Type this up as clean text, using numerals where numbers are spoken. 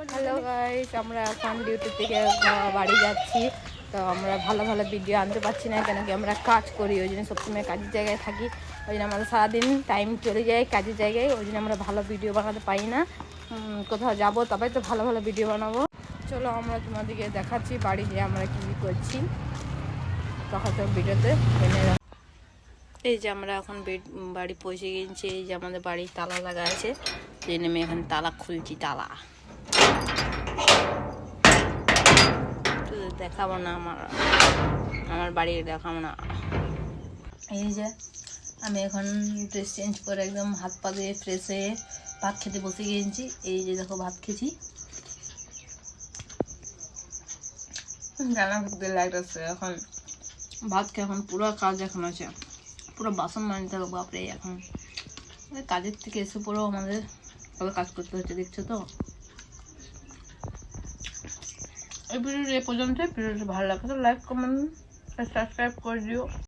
Hello guys, আমরা এখন duty থেকে বাড়ি যাচ্ছি। তো আমরা ভালো ভালো ভিডিও আনতে পারছি না, কেন কি আমরা কাজ করি, ওই জন্য সবসময় কাজের জায়গায় থাকি। ওই জন্য আমাদের সারাদিন টাইম চলে যায় কাজের জায়গায়, ওই জন্য আমরা ভালো ভিডিও বানাতে পারি না। কোথাও যাব তবে তো ভালো ভালো ভিডিও বানাবো। চলো আমরা তোমাদেরকে দেখাচ্ছি বাড়ি যেয়ে আমরা কী কী করছি, তখন তো ভিডিওতে এনে। এই যে আমরা এখন বাড়ি পৌঁছে গেছি। এই যে আমাদের বাড়ির তালা লাগা আছে, যে নেমে এখানে তালা খুলছি। তালা দেখাবো না, আমার বাড়ি দেখাবো না। এই যে আমি এখন ড্রেস চেঞ্জ করে একদম হাত পা দিয়ে ফ্রেশ হয়ে ভাত খেতে বসে গিয়েছি। এই যে দেখো ভাত খেয়েছি, জানা খুব লাগতেছে। এখন ভাত খেয়ে এখন পুরো কাজ এখন আছে, পুরো বাসন মানতে হবে। বাপরে, এখন কাজের থেকে এসে পুরো আমাদের কাজ করতে হচ্ছে, দেখছো তো। এই ভিডিওটা এ পর্যন্ত। ভিডিওটা ভালো লাগে তো লাইক কমেন্ট সাবস্ক্রাইব করে দিও।